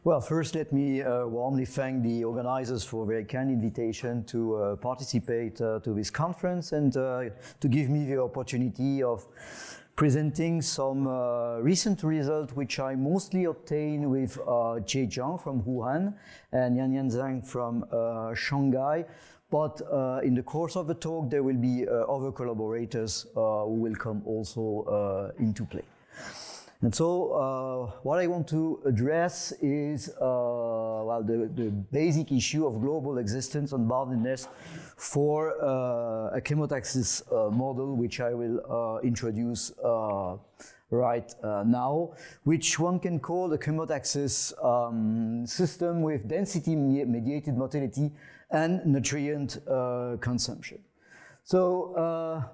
Well, first let me warmly thank the organizers for a very kind invitation to participate to this conference and to give me the opportunity of presenting some recent results which I mostly obtained with Jie Zhang from Wuhan and Yan Zhang from Shanghai. But in the course of the talk there will be other collaborators who will come also into play. And so what I want to address is well, the basic issue of global existence and boundedness for a chemotaxis model, which I will introduce right now, which one can call a chemotaxis system with density-mediated motility and nutrient consumption. So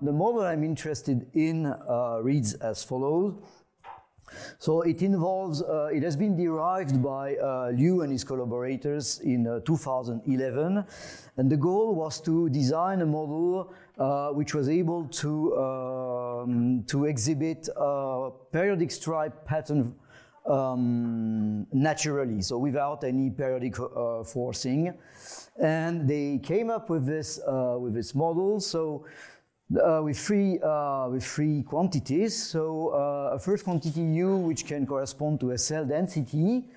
the model I'm interested in reads as follows. So it involves, it has been derived by Liu and his collaborators in 2011, and the goal was to design a model which was able to exhibit periodic stripe pattern naturally, so without any periodic forcing. And they came up with this model. So with three quantities. So a first quantity U, which can correspond to a cell density,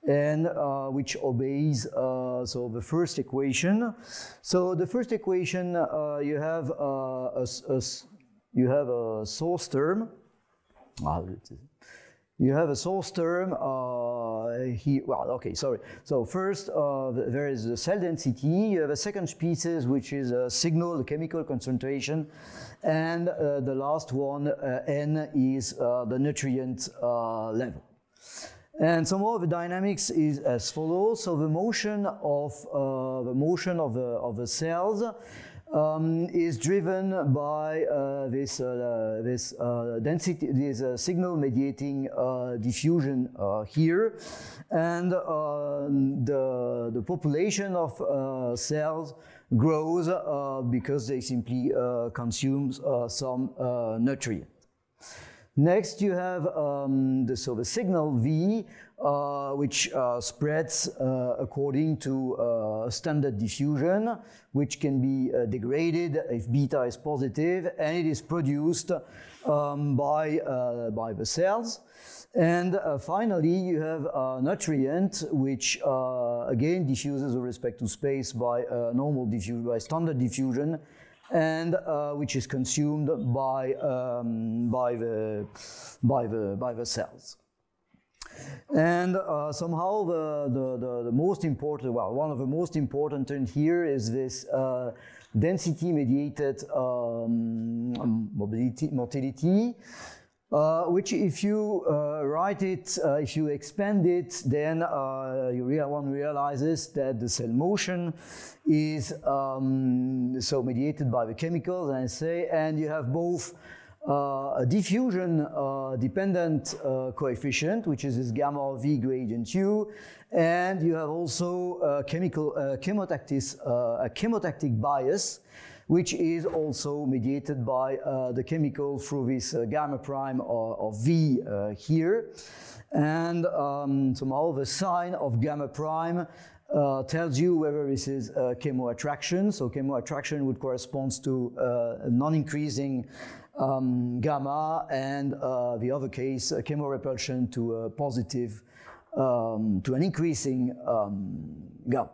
and which obeys so the first equation. So the first equation, you have a source term. You have a source term here. Well, okay, sorry. So first, there is the cell density. You have a second species, which is a signal, the chemical concentration, and the last one, N, is the nutrient level. And some of the dynamics is as follows. So the motion of the cells is driven by this density, this signal mediating diffusion here, and the population of cells grows because they simply consume some nutrient. Next, you have the signal V, which spreads according to standard diffusion, which can be degraded if beta is positive, and it is produced by the cells. And finally, you have a nutrient, which again diffuses with respect to space by normal diffusion, by standard diffusion, and which is consumed by the cells. And somehow the most important, well, one of the most important terms here is this density-mediated motility, which if you write it, if you expand it, then one realizes that the cell motion is so mediated by the chemicals, and I say, and you have both a diffusion dependent coefficient, which is this gamma V gradient U, and you have also a chemotactic bias, which is also mediated by the chemical through this gamma prime of V here. And somehow the sign of gamma prime tells you whether this is chemoattraction. So chemoattraction would correspond to a non-increasing gamma, and the other case, chemorepulsion to a positive, to an increasing gamma.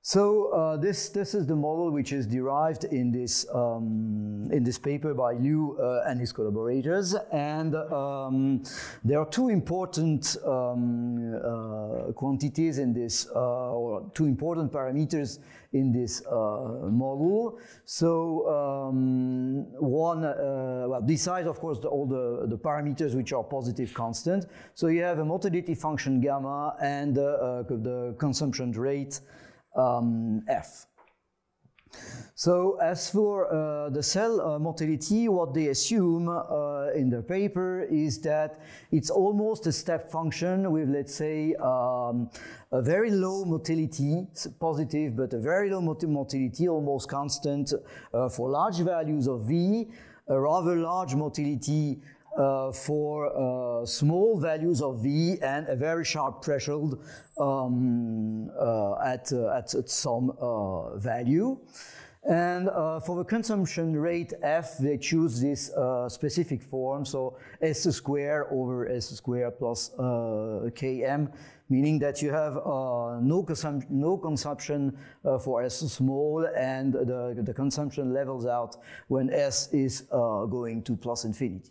So this is the model which is derived in this paper by Liu and his collaborators, and there are two important quantities in this, or two important parameters in this model. So one, well, besides of course all the parameters which are positive constant, so you have a motility function gamma and the consumption rate F. So as for the cell motility, what they assume in their paper is that it's almost a step function with, let's say, a very low motility, positive, but a very low motility, almost constant for large values of V, a rather large motility for small values of V and a very sharp threshold at some value. And for the consumption rate F, they choose this specific form, so S squared over S squared plus Km, meaning that you have no consumption for S small, and the consumption levels out when S is going to plus infinity.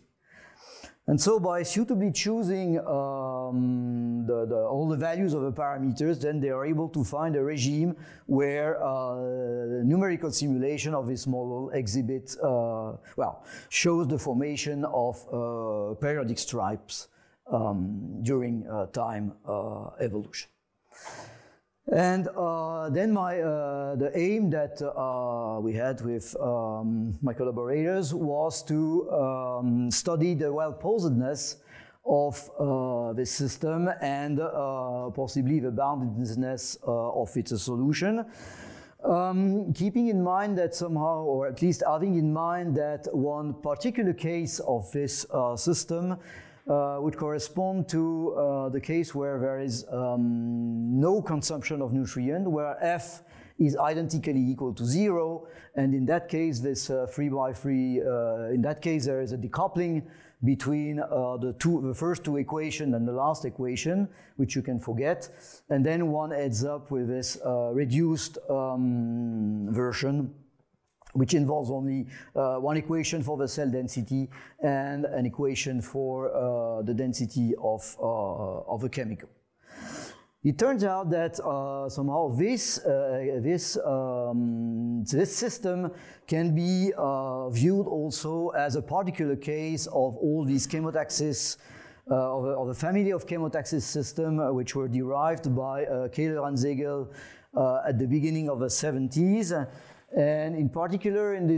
And so by suitably choosing all the values of the parameters, then they are able to find a regime where numerical simulation of this model exhibits, shows the formation of periodic stripes during time evolution. And then the aim that we had with my collaborators was to study the well-posedness of this system and possibly the boundedness of its solution. Keeping in mind that somehow, or at least having in mind that one particular case of this system would correspond to the case where there is no consumption of nutrient, where F is identically equal to 0, and in that case, this 3×3, in that case, there is a decoupling between the first two equations and the last equation, which you can forget, and then one ends up with this reduced version, which involves only one equation for the cell density and an equation for the density of a chemical. It turns out that somehow this system can be viewed also as a particular case of all these chemotaxis, of the family of chemotaxis system, which were derived by Keller and Zegel at the beginning of the 70s. And in particular, in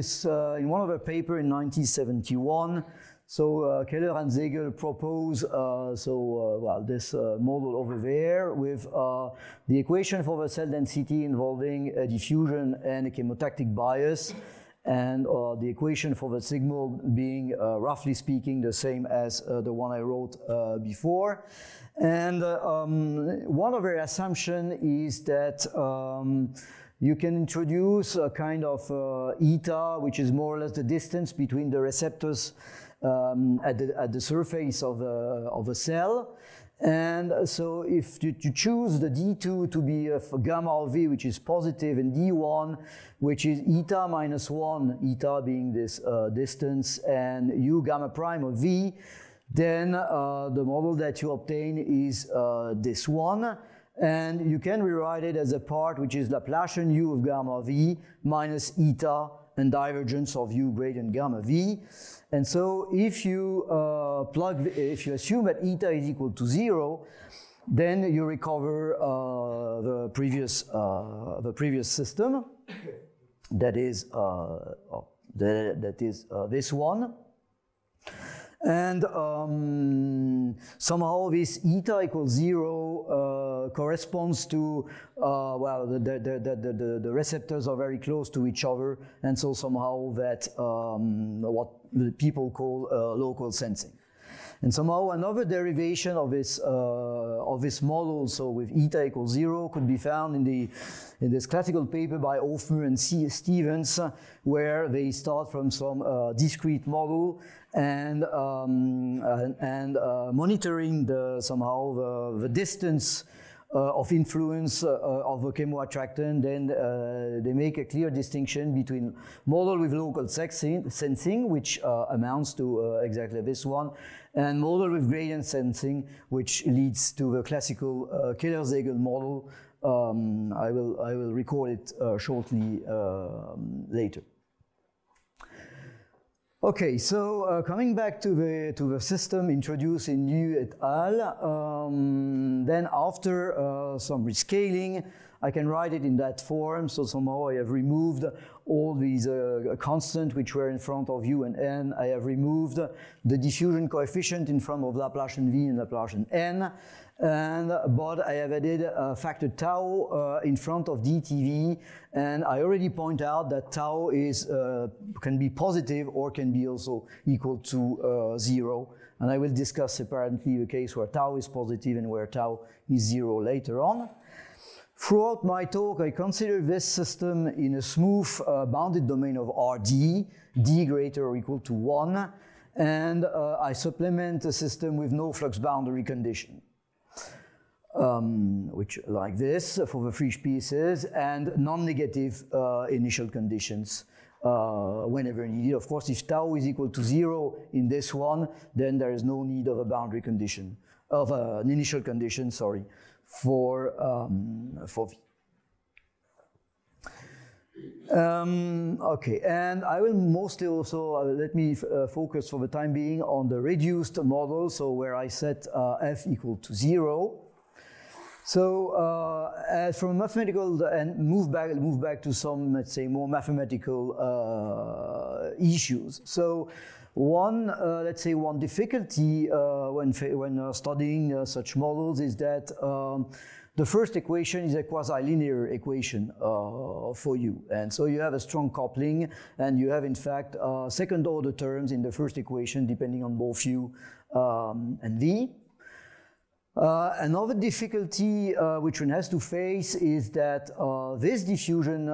one of their papers in 1971, so Keller and Zegel propose this model over there with the equation for the cell density involving a diffusion and a chemotactic bias, and the equation for the signal being, roughly speaking, the same as the one I wrote before. And one of their assumptions is that you can introduce a kind of eta, which is more or less the distance between the receptors at the surface of a cell. And so if you choose the D2 to be a gamma of V, which is positive, and D1, which is eta minus 1, eta being this distance, and U gamma prime of V, then the model that you obtain is this one. And you can rewrite it as a part which is Laplacian U of gamma V minus eta and divergence of U gradient gamma V. And so if you if you assume that eta is equal to 0, then you recover the previous system. That is this one. And somehow this eta equals 0 corresponds to, the receptors are very close to each other, and so somehow that what people call local sensing. And somehow another derivation of this model, so with eta equals 0, could be found in this classical paper by Hofmer and Stevens, where they start from some discrete model and monitoring the distance of influence of a chemoattractant. Then they make a clear distinction between model with local sensing, which amounts to exactly this one, and model with gradient sensing, which leads to the classical Keller-Zegel model. I will record it shortly later. Okay, so coming back to the system introduced in Liu et al. Then after some rescaling, I can write it in that form. So somehow I have removed all these constants which were in front of U and N. I have removed the diffusion coefficient in front of Laplacian V and Laplacian N. but I have added a factor tau in front of dTV, and I already point out that tau can be positive or can be also equal to 0. And I will discuss separately the case where tau is positive and where tau is 0 later on. Throughout my talk, I consider this system in a smooth bounded domain of Rd, d greater or equal to 1, and I supplement the system with no flux boundary condition, which like this for the free pieces, and non-negative initial conditions whenever needed. Of course, if tau is equal to 0 in this one, then there is no need of a boundary condition, of an initial condition, sorry, for V. Okay, and I will mostly also, let me focus for the time being on the reduced model, so where I set f equal to 0. So from mathematical, and move back to some, let's say, more mathematical issues. So let's say one difficulty when studying such models is that the first equation is a quasi-linear equation for you. And so you have a strong coupling, and you have, in fact, second-order terms in the first equation, depending on both u and v. Another difficulty which one has to face is that this diffusion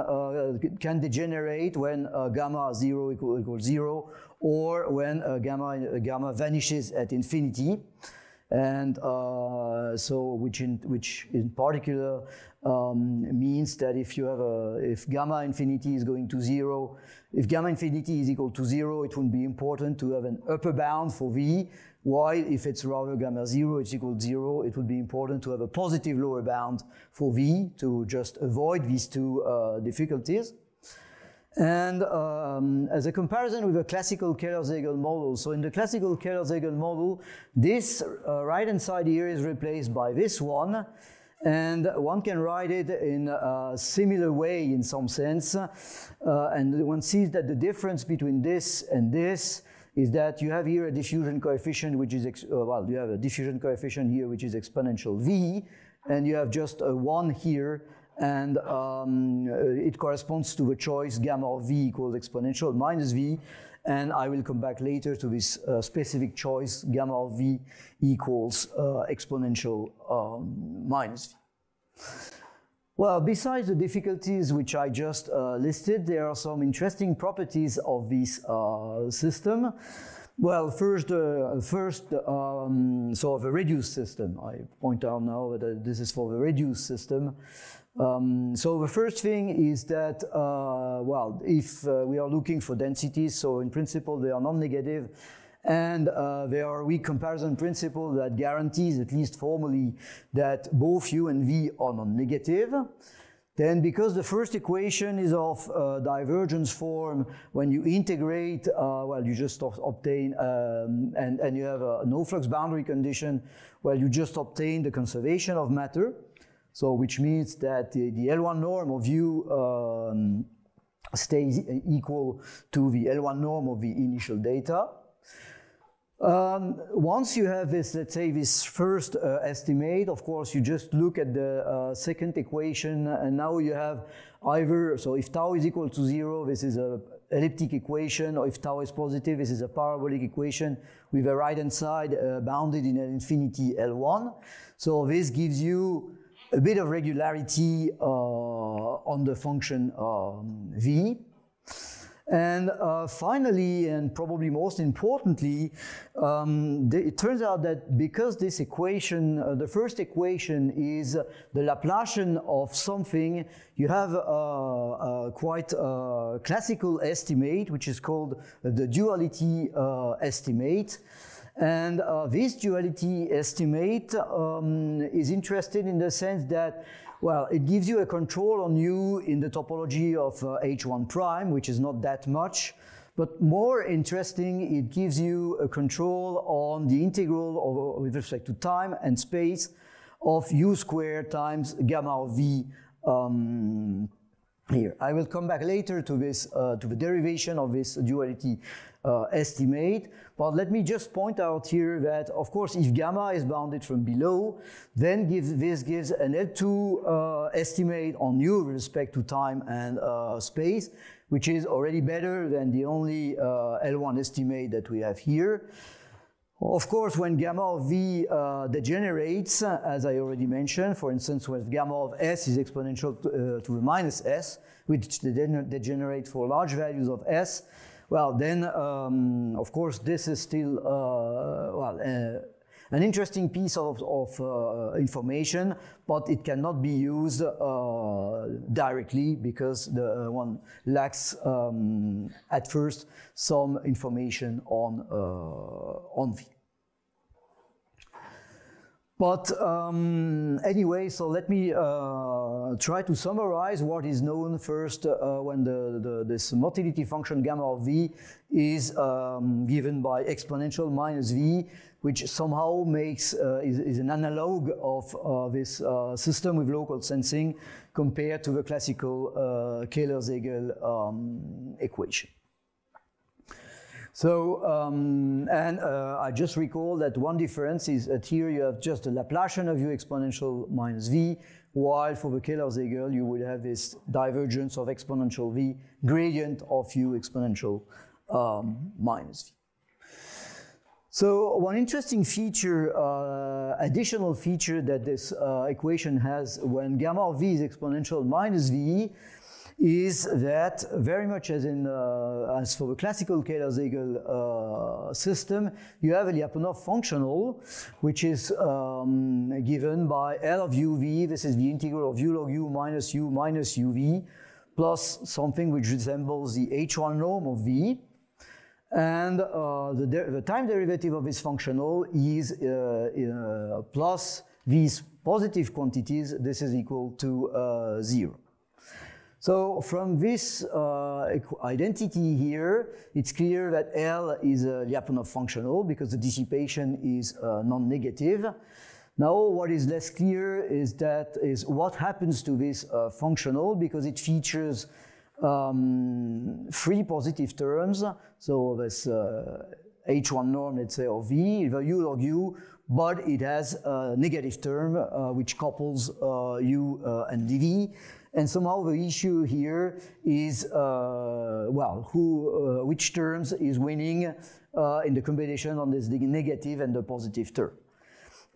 can degenerate when gamma 0 equals 0, or when gamma vanishes at infinity. And so, which in particular means that if you have if gamma infinity is going to 0, if gamma infinity is equal to 0, it would be important to have an upper bound for v. While if it's rather gamma 0 is equal to 0, it would be important to have a positive lower bound for v to just avoid these two difficulties. And as a comparison with a classical Kähler-Zegel model, so in the classical Kähler-Zegel model, this right-hand side here is replaced by this one, and one can write it in a similar way in some sense, and one sees that the difference between this and this is that you have here a diffusion coefficient which is, well, you have a diffusion coefficient here which is exponential v, and you have just a 1 here, and it corresponds to the choice gamma of v equals exponential minus v, and I will come back later to this specific choice gamma of v equals exponential minus v. Well, besides the difficulties which I just listed, there are some interesting properties of this system. Well, first, so of a reduced system. I point out now that this is for the reduced system. So the first thing is that, well, if we are looking for densities, so in principle they are non-negative, and there are weak comparison principle that guarantees, at least formally, that both u and v are non-negative. Then, because the first equation is of divergence form, when you integrate, well, you just obtain, and you have a no flux boundary condition, well, you just obtain the conservation of matter. So, which means that the L1 norm of u stays equal to the L1 norm of the initial data. Once you have this, let's say, this first estimate, of course, you just look at the second equation, and now you have either, so if tau is equal to 0, this is an elliptic equation, or if tau is positive, this is a parabolic equation with a right-hand side bounded in an infinity L1. So this gives you a bit of regularity on the function v. And finally, and probably most importantly, it turns out that because this equation, the first equation is the Laplacian of something, you have a quite classical estimate, which is called the duality estimate. And this duality estimate is interesting in the sense that, well, it gives you a control on u in the topology of H1 prime, which is not that much, but more interesting, it gives you a control on the integral with respect to time and space of u squared times gamma of v here. I will come back later to this, to the derivation of this duality estimate, but let me just point out here that, of course, if gamma is bounded from below, then this gives an L2 estimate on u with respect to time and space, which is already better than the only L1 estimate that we have here. Of course, when gamma of v degenerates, as I already mentioned, for instance, when gamma of s is exponential to the minus s, which degenerate for large values of s, well, then, of course, this is still, an interesting piece of information, but it cannot be used directly because the one lacks, at first, some information on V. But anyway, so let me try to summarize what is known first when this motility function gamma of V is given by exponential minus V, which somehow makes is an analog of this system with local sensing compared to the classical Kähler-Segel equation. So, I just recall that one difference is that here you have just a Laplacian of u exponential minus v, while for the Kähler-Segel you would have this divergence of exponential v, gradient of u exponential minus v. So one interesting feature, additional feature that this equation has when gamma of v is exponential minus v is that very much as in as for the classical Kähler-Segel system, you have a Lyapunov functional, which is given by L of uv. This is the integral of u log u minus uv, plus something which resembles the h1 norm of v. And the time derivative of this functional is plus these positive quantities. This is equal to 0. So from this identity here, it's clear that L is a Lyapunov functional because the dissipation is non-negative. Now what is less clear is what happens to this functional, because it features 3 positive terms. So this h1 norm, let's say, of v, the u log u, but it has a negative term which couples u and dv. And somehow the issue here is, which terms is winning in the combination on this negative and the positive term.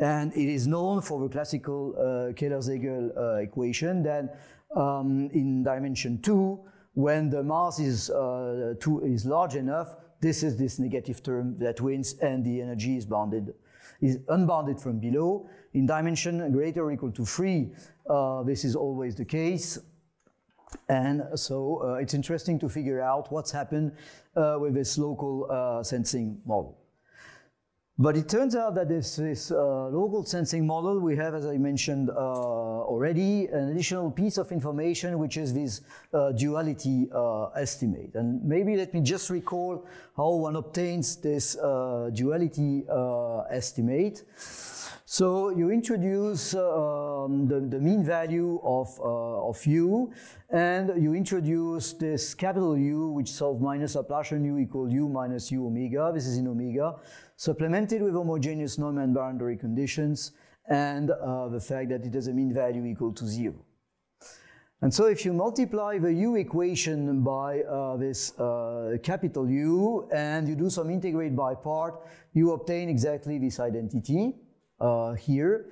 And it is known for the classical Kähler-Segel equation that in dimension 2, when the mass is large enough, this is this negative term that wins, and the energy is unbounded from below. In dimension greater or equal to 3, this is always the case. And so it's interesting to figure out what's happened with this local sensing model. But it turns out that this local sensing model, we have, as I mentioned already, an additional piece of information, which is this duality estimate. And maybe let me just recall how one obtains this duality estimate. So you introduce the mean value of u, and you introduce this capital U, which solves minus Laplacian u equal u minus u omega. This is in omega, supplemented with homogeneous non-man boundary conditions, and the fact that it has a mean value equal to 0. And so if you multiply the u equation by this capital U, and you do some integrate by part, you obtain exactly this identity here.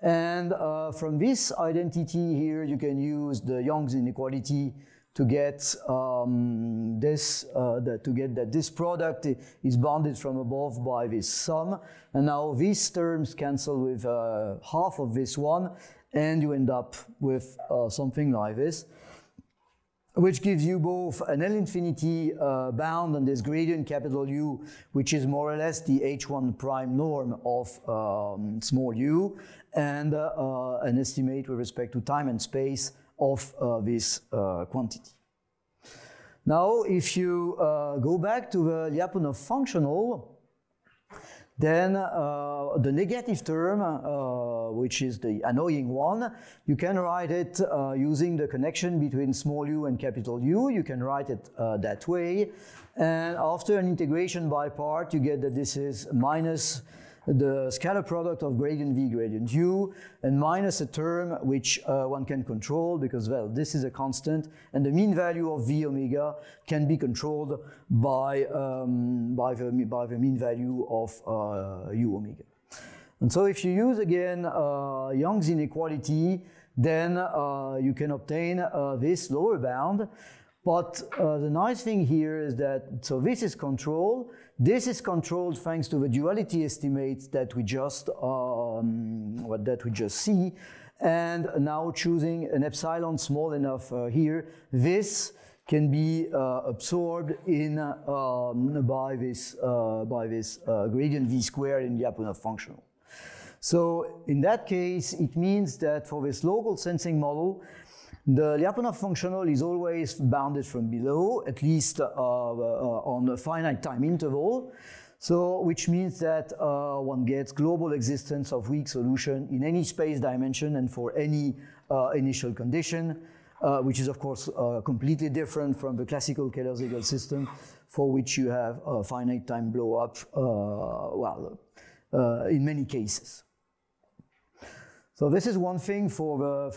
And from this identity here, you can use the Young's inequality to get that this product is bounded from above by this sum. And now these terms cancel with half of this one, and you end up with something like this, which gives you both an L infinity bound on this gradient capital U, which is more or less the H1 prime norm of small u, and an estimate with respect to time and space of this quantity. Now, if you go back to the Lyapunov functional, then the negative term, which is the annoying one, you can write it using the connection between small u and capital U. You can write it that way. And after an integration by part, you get that this is minus the scalar product of gradient v gradient u, and minus a term which one can control because, well, this is a constant, and the mean value of v omega can be controlled by the mean value of u omega. And so if you use again Young's inequality, then you can obtain this lower bound. But the nice thing here is that, so this is controlled. This is controlled thanks to the duality estimates that we just see, and now choosing an epsilon small enough here, this can be absorbed in by this gradient v squared in Lyapunov functional. So in that case, it means that for this local sensing model, the Lyapunov functional is always bounded from below, at least on a finite time interval. So, which means that one gets global existence of weak solution in any space dimension and for any initial condition, which is of course completely different from the classical Kähler-Segal system, for which you have a finite time blow up, in many cases. So this is one thing for the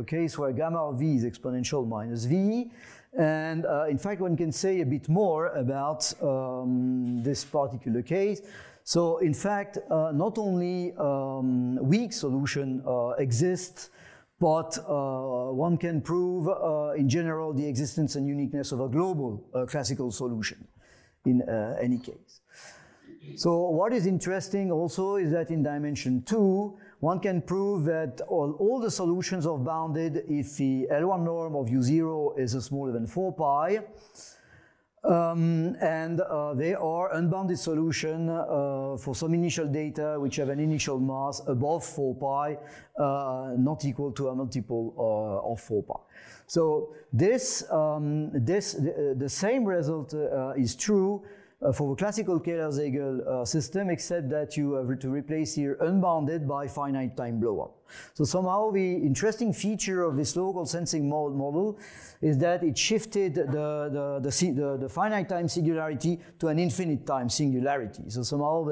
case where gamma of v is exponential minus v, and in fact one can say a bit more about this particular case. So in fact, not only weak solution exists, but one can prove in general the existence and uniqueness of a global classical solution in any case. So what is interesting also is that in dimension 2, one can prove that all the solutions are bounded if the L1 norm of U0 is smaller than 4 pi, and they are unbounded solution for some initial data which have an initial mass above 4 pi, not equal to a multiple of 4 pi. So the same result is true for the classical Kähler-Segal system, except that you have to replace here unbounded by finite time blow-up. So somehow the interesting feature of this local sensing model is that it shifted the finite time singularity to an infinite time singularity. So somehow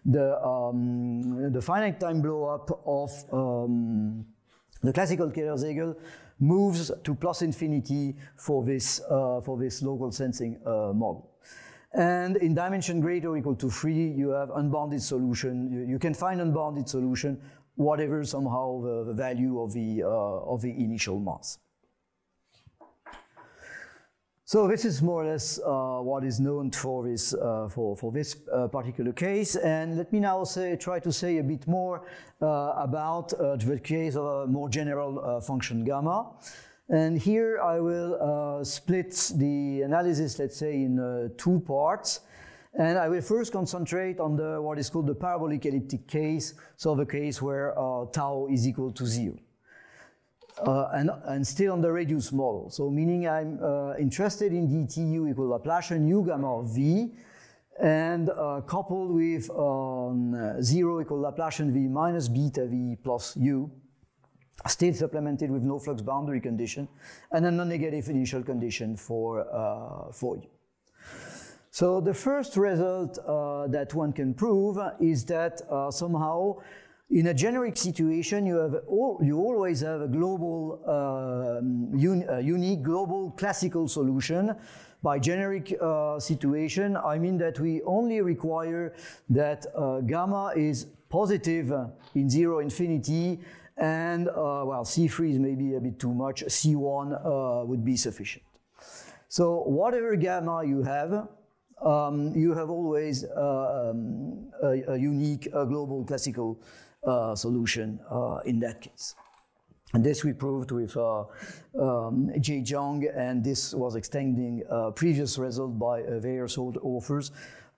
the finite time blow-up of the classical Kähler-Segal moves to plus infinity for this local sensing model. And in dimension greater or equal to 3, you have unbounded solution. You can find unbounded solution, whatever somehow the value of the initial mass. So this is more or less what is known for this particular case. And let me now try to say a bit more about the case of a more general function gamma. And here I will split the analysis, let's say, in 2 parts. And I will first concentrate on what is called the parabolic elliptic case, so the case where tau is equal to 0. And still on the reduced model. So meaning I'm interested in dtu equal Laplacian u gamma of v, and coupled with 0 equal Laplacian v minus beta v plus u, still supplemented with no flux boundary condition, and a non-negative initial condition for u. So the first result that one can prove is that somehow in a generic situation you always have a global, unique global classical solution. By generic situation, I mean that we only require that gamma is positive in 0 infinity, and well, C3 is maybe a bit too much, C1 would be sufficient. So whatever gamma you have always a unique global classical solution in that case. And this we proved with J. Zhang, and this was extending previous result by various old authors,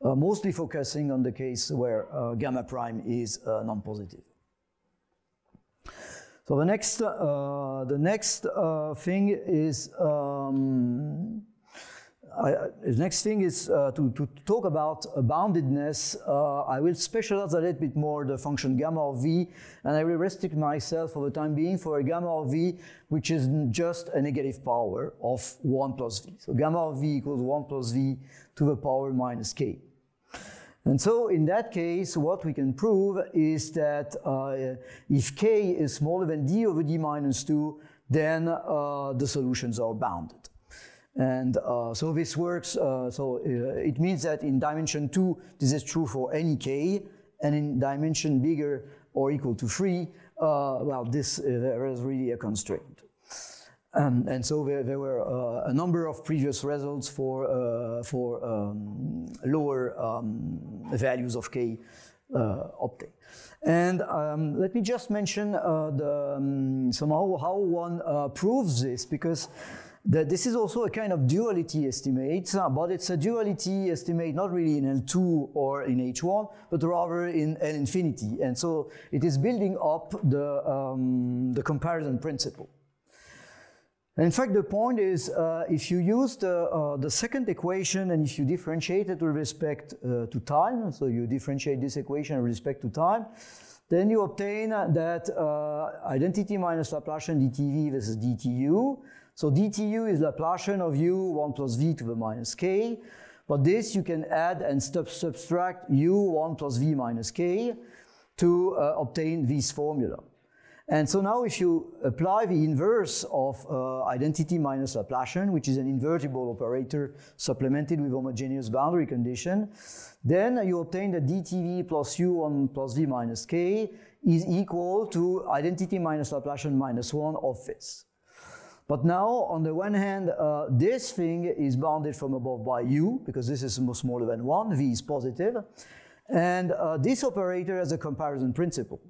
mostly focusing on the case where gamma prime is non-positive. So the next thing is the next thing is to talk about boundedness. I will specialize a little bit more the function gamma of v, and I will restrict myself for the time being for a gamma of v which is just a negative power of 1 plus v. So gamma of v equals 1 plus v to the power minus k. And so in that case, what we can prove is that if k is smaller than d over d minus 2, then the solutions are bounded. And so this works, it means that in dimension 2, this is true for any k, and in dimension bigger or equal to 3, well, there is really a constraint. And so there were a number of previous results for lower values of k obtained. And let me just mention somehow how one proves this, because this is also a kind of duality estimate, but it's a duality estimate not really in L2 or in H1, but rather in L infinity. And so it is building up the comparison principle. And in fact, the point is, if you use the second equation and if you differentiate it with respect to time, so you differentiate this equation with respect to time, then you obtain that identity minus Laplacian dtv versus dtu. So dtu is Laplacian of u 1 plus v to the minus k, but this you can add and subtract u 1 plus v minus k to obtain this formula. And so now if you apply the inverse of identity minus Laplacian, which is an invertible operator supplemented with homogeneous boundary condition, then you obtain that dtv plus u1 plus v minus k is equal to identity minus Laplacian minus 1 of this. But now, on the one hand, this thing is bounded from above by u, because this is smaller than 1, v is positive, and this operator has a comparison principle.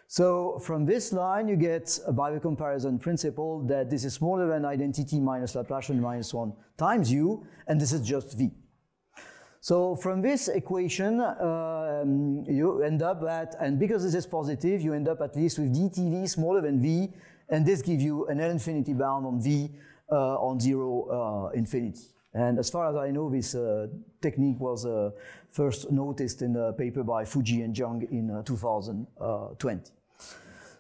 So from this line, you get, by the comparison principle, that this is smaller than identity minus Laplacian minus 1 times u, and this is just v. So from this equation, you end up at, and because this is positive, you end up at least with dtv smaller than v, and this gives you an L infinity bound on v on 0 infinity. And as far as I know, this technique was first noticed in a paper by Fuji and Zhang in 2020.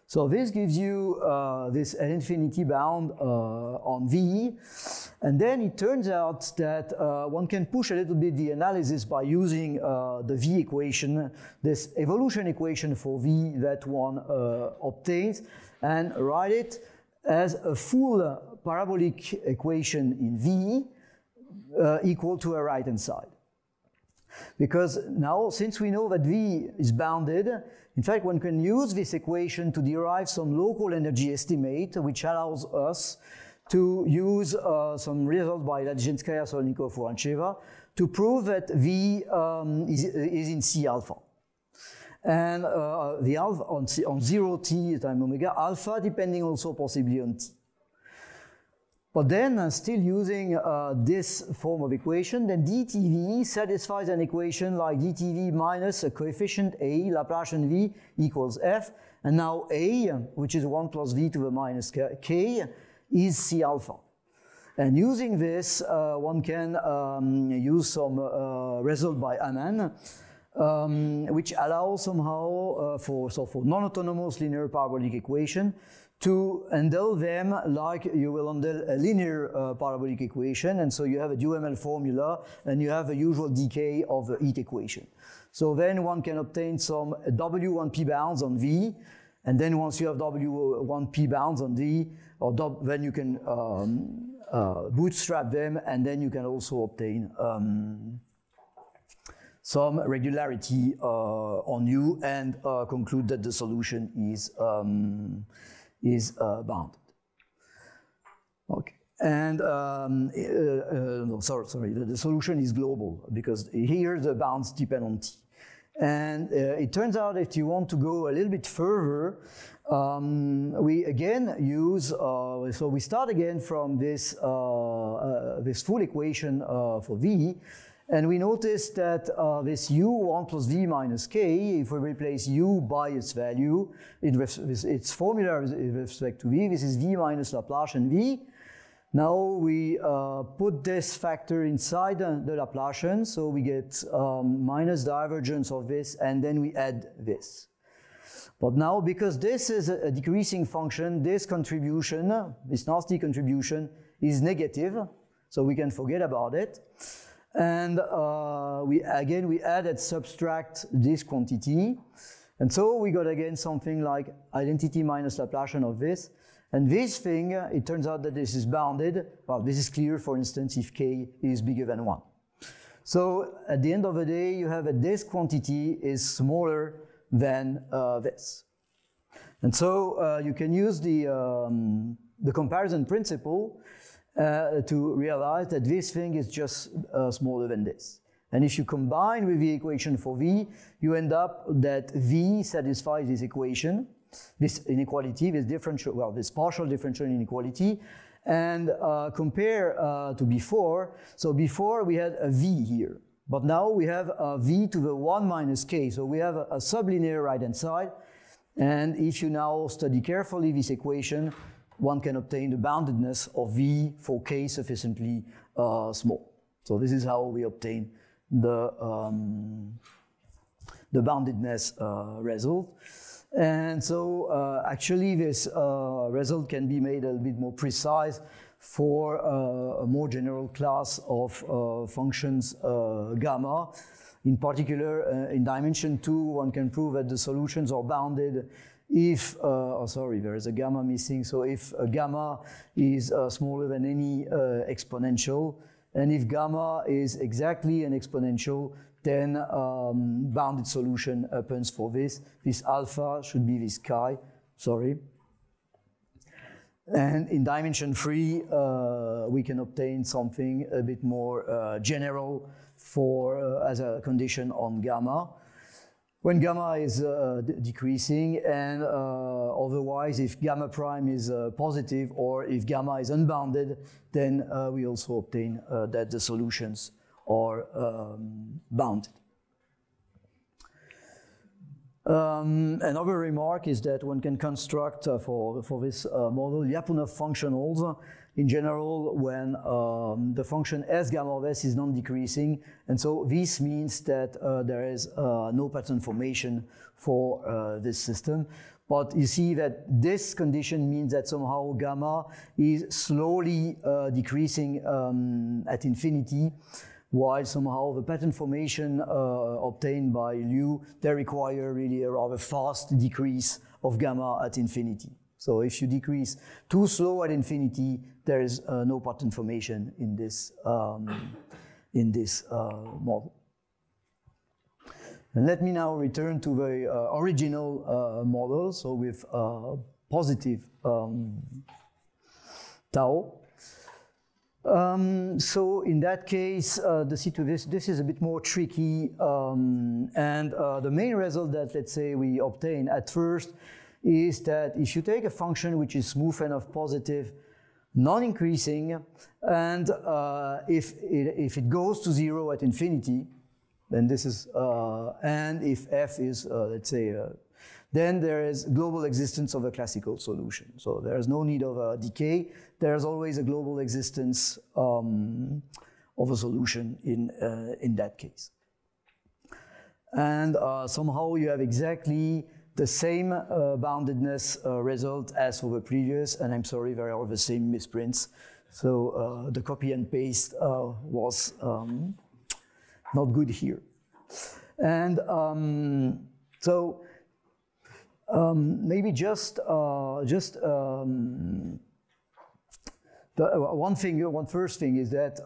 So this gives you this L infinity bound on V, and then it turns out that one can push a little bit the analysis by using the V equation, this evolution equation for V that one obtains, and write it as a full parabolic equation in V equal to a right-hand side. Because now, since we know that V is bounded, in fact, one can use this equation to derive some local energy estimate, which allows us to use some result by Ladzinskaya, Solnikov, Urancheva to prove that V is in C alpha. And the alpha on 0t time omega, alpha depending also possibly on t. But then, still using this form of equation, then dtv satisfies an equation like dtv minus a coefficient a, Laplacian v equals f, and now a, which is 1 plus v to the minus k, is C alpha. And using this, one can use some result by Amann, which allows somehow for non-autonomous linear parabolic equation to handle them like you will handle a linear parabolic equation, and so you have a UML formula and you have a usual decay of the heat equation. So then one can obtain some W1P bounds on V, and then once you have W1P bounds on V, then you can bootstrap them, and then you can also obtain some regularity on U and conclude that the solution is bounded. Okay, and no, sorry, the solution is global, because here the bounds depend on T. And it turns out if you want to go a little bit further, we again use, so we start again from this, this full equation for V, and we notice that this u1 plus v minus k, if we replace u by its value, its formula with respect to v, this is v minus Laplacian v. Now we put this factor inside the Laplacian, so we get minus divergence of this, and then we add this. But now, because this is a decreasing function, this contribution, this nasty contribution, is negative, so we can forget about it. And we add and subtract this quantity. And so we got again something like identity minus Laplacian of this. And this thing, it turns out that this is bounded. Well, this is clear, for instance, if k is bigger than 1. So at the end of the day, you have that this quantity is smaller than this. And so you can use the comparison principle to realize that this thing is just smaller than this. And if you combine with the equation for V, you end up that V satisfies this equation, this inequality, this differential, well, this partial differential inequality, and compare to before. So before we had a V here, but now we have a V to the 1 minus k, so we have a sublinear right-hand side. And if you now study carefully this equation, one can obtain the boundedness of V for k sufficiently small. So this is how we obtain the boundedness result. And so actually this result can be made a little bit more precise for a more general class of functions gamma. In particular, in dimension 2, one can prove that the solutions are bounded if, oh sorry, there is a gamma missing, so if gamma is smaller than any exponential, and if gamma is exactly an exponential, then bounded solution happens for this. This alpha should be this chi, sorry. And in dimension 3, we can obtain something a bit more general for as a condition on gamma. When gamma is decreasing, and otherwise if gamma prime is positive or if gamma is unbounded, then we also obtain that the solutions are bounded. Another remark is that one can construct for this model Lyapunov functionals in general when the function S gamma of S is non-decreasing, and so this means that there is no pattern formation for this system. But you see that this condition means that somehow gamma is slowly decreasing at infinity, while somehow the pattern formation obtained by Liu, they require really a rather fast decrease of gamma at infinity. So if you decrease too slow at infinity, there is no pattern formation in this model. And let me now return to the original model, so with positive tau. So in that case, this is a bit more tricky, and the main result that, let's say, we obtain at first is that if you take a function which is smooth enough positive, non-increasing, and if it goes to 0 at infinity, then this is, and if f is, let's say, then there is global existence of a classical solution. So there is no need of a decay. There is always a global existence of a solution in that case. And somehow you have exactly the same boundedness result as for the previous, and I'm sorry, there are the same misprints. So the copy and paste was not good here. And maybe just one first thing is that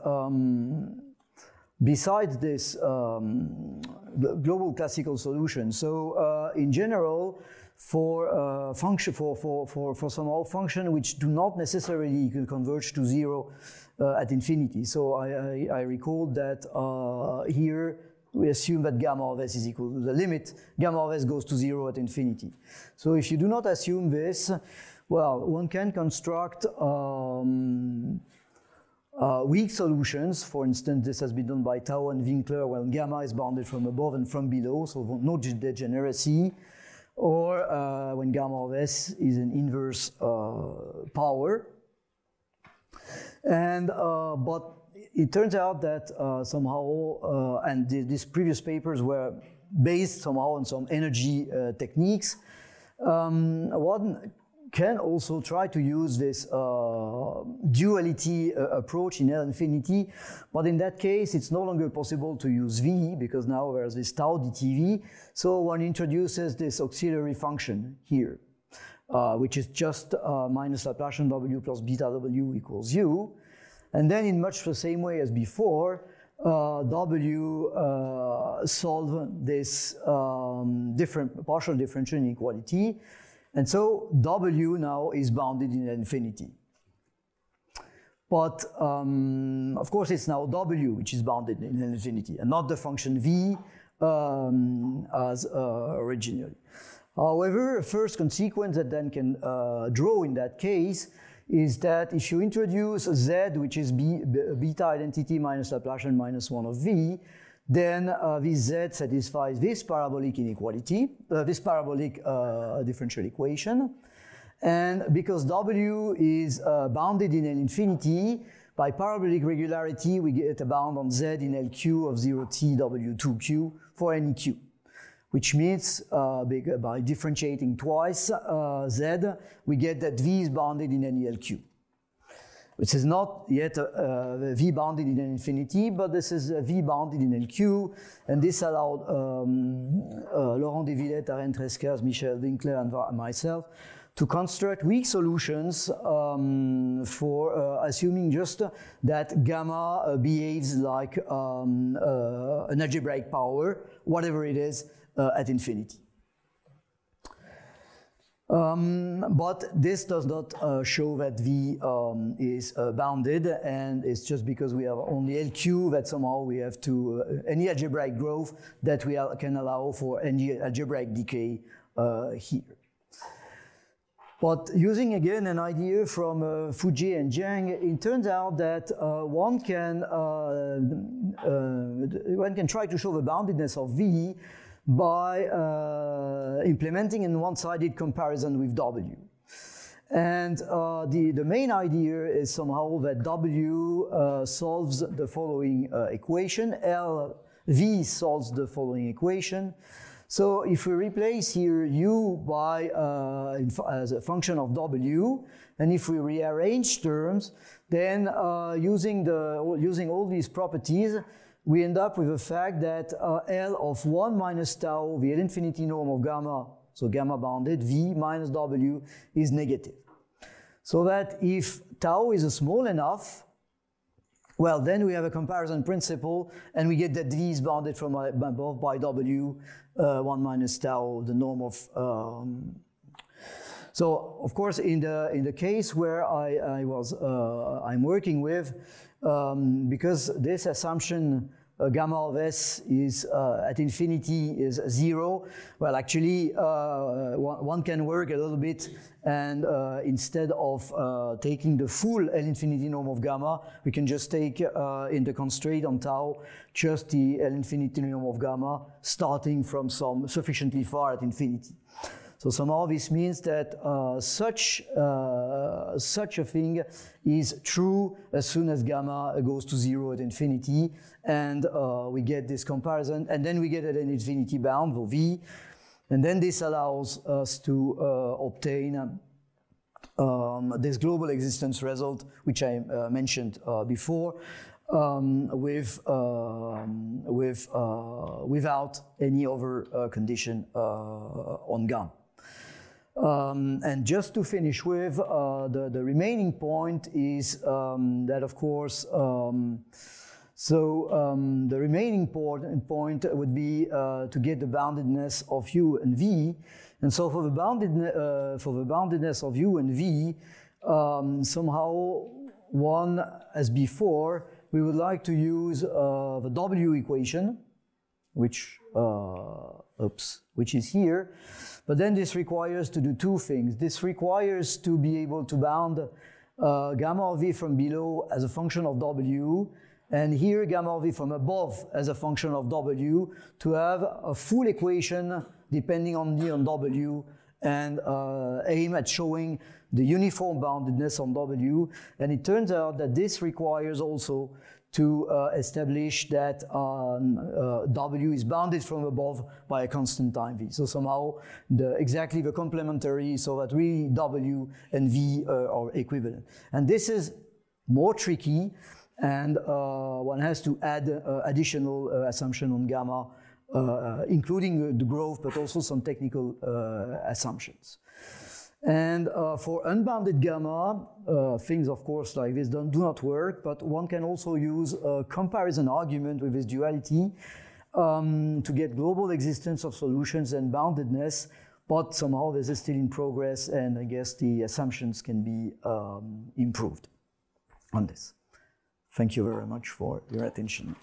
besides this global classical solution, so in general, for function for somehow function which do not necessarily converge to 0 at infinity. So I recall that here we assume that gamma of S is equal to the limit gamma of S goes to 0 at infinity. So if you do not assume this, well, one can construct weak solutions. For instance, this has been done by Tao and Winkler when gamma is bounded from above and from below, so no degeneracy, or when gamma of S is an inverse power. And but it turns out that somehow, and these previous papers were based somehow on some energy techniques. One can also try to use this duality approach in L infinity, but in that case it's no longer possible to use V, because now there's this tau dTV, so one introduces this auxiliary function here, which is just minus Laplacian W plus beta W equals U, and then in much the same way as before, W solve this different partial differential inequality. And so W now is bounded in infinity. But of course it's now W which is bounded in infinity and not the function V as originally. However, a first consequence that then can draw in that case is that if you introduce Z, which is beta identity minus Laplacian minus 1 of V, then this Z satisfies this parabolic inequality, this parabolic differential equation. And because W is bounded in L infinity, by parabolic regularity, we get a bound on Z in LQ of 0T W2Q for any Q, which means by differentiating twice Z, we get that V is bounded in any LQ. Which is not yet V bounded in infinity, but this is V bounded in LQ, and this allowed Laurent de Villette, Arend Treskers, Michel Winkler, and myself to construct weak solutions for assuming just that gamma behaves like an algebraic power, whatever it is, at infinity. But this does not show that V is bounded, and it's just because we have only LQ that somehow we have to, any algebraic growth that we can allow for any algebraic decay here. But using again an idea from Fujie and Jiang, it turns out that one can try to show the boundedness of V by implementing a one-sided comparison with W. And the main idea is somehow that W solves the following equation, V solves the following equation. So if we replace here U by as a function of W, and if we rearrange terms, then using all these properties, we end up with the fact that L of 1 minus tau, the L infinity norm of gamma, so gamma bounded, V minus W is negative. So that if tau is small enough, well, then we have a comparison principle, and we get that V is bounded from above by W, 1 minus tau, the norm of. So, of course, in the case where I'm working with, because this assumption gamma of S is at infinity is 0. Well, actually, one can work a little bit, and instead of taking the full L infinity norm of gamma, we can just take in the constraint on tau just the L infinity norm of gamma, starting from some sufficiently far at infinity. So somehow this means that such a thing is true as soon as gamma goes to 0 at infinity, and we get this comparison, and then we get an infinity bound for V, and then this allows us to obtain this global existence result, which I mentioned before, without any other condition on gamma. And just to finish with, the remaining point is that, of course, the remaining point would be to get the boundedness of U and V. And so for the boundedness of U and V, somehow one, as before, we would like to use the W equation, which is here. But then this requires to do two things. This requires to be able to bound gamma of V from below as a function of W, and here gamma of V from above as a function of W, to have a full equation depending only on W and aim at showing the uniform boundedness on W. And it turns out that this requires also to establish that W is bounded from above by a constant time V. So somehow exactly the complementary, so that really W and V are equivalent. And this is more tricky, and one has to add additional assumption on gamma, including the growth, but also some technical assumptions. And for unbounded gamma, things of course like this do not work, but one can also use a comparison argument with this duality to get global existence of solutions and boundedness, but somehow this is still in progress, and I guess the assumptions can be improved on this. Thank you very much for your attention.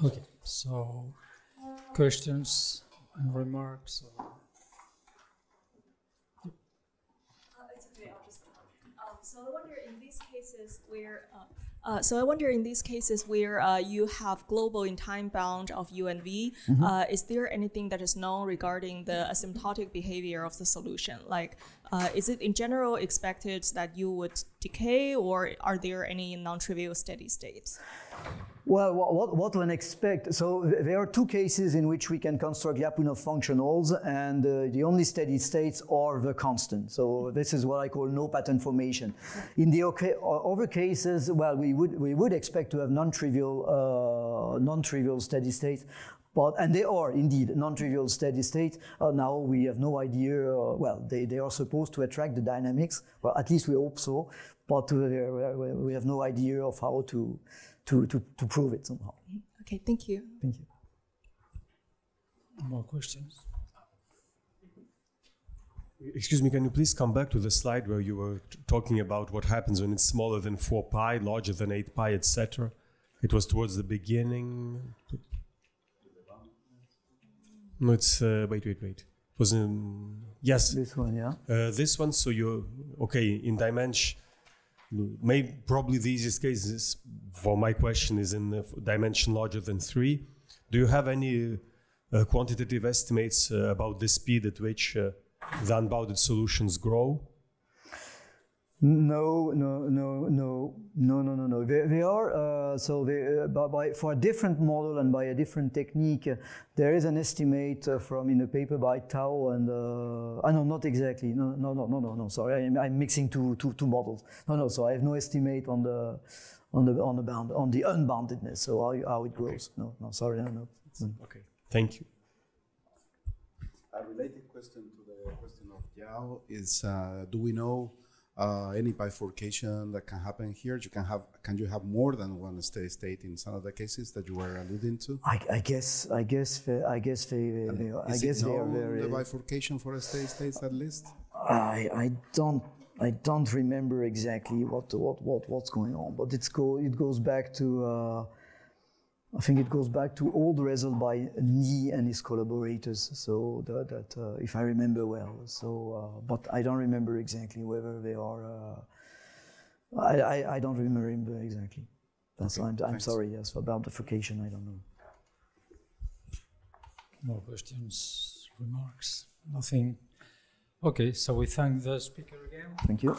Okay. So, questions and remarks? It's okay. I'll just. So I wonder in these cases where, you have global in time bound of U and V, is there anything that is known regarding the asymptotic behavior of the solution? Like, is it in general expected that U would decay, or are there any non-trivial steady states? Well, what one expects, so there are two cases in which we can construct Lyapunov functionals, and the only steady states are the constant. So this is what I call no pattern formation. In the other cases, well, we would expect to have non-trivial steady states, and they are indeed non-trivial steady states. Now we have no idea, well, they are supposed to attract the dynamics, well, at least we hope so, but we have no idea of how to prove it somehow. Okay, thank you. Thank you. More questions? Excuse me, can you please come back to the slide where you were talking about what happens when it's smaller than 4 pi, larger than 8 pi, etc.? It was towards the beginning. No, it's, wait. It was in, yes. This one, yeah. This one, so you're, okay, in dimension, probably the easiest case is, for my question, is in dimension larger than 3. Do you have any quantitative estimates about the speed at which the unbounded solutions grow? No. They are, for a different model and by a different technique, there is an estimate from in a paper by Tao and, no, not exactly, no, sorry, I'm mixing two models. No, so I have no estimate on the unboundedness, so how it grows. Okay. No, sorry, no. Okay, thank you. A related question to the question of Yao is, do we know any bifurcation that can happen here? Can you have more than one steady state in some of the cases that you were alluding to? I guess they are very. The bifurcation for a steady state at least. I don't remember exactly what's going on, but it goes back to. I think it goes back to old result by Ni and his collaborators. So that if I remember well. So, but I don't remember exactly whether they are. I don't remember exactly. That's okay, I'm sorry. Yes, about bifurcation, I don't know. More questions, remarks? Nothing. Okay, so we thank the speaker again. Thank you.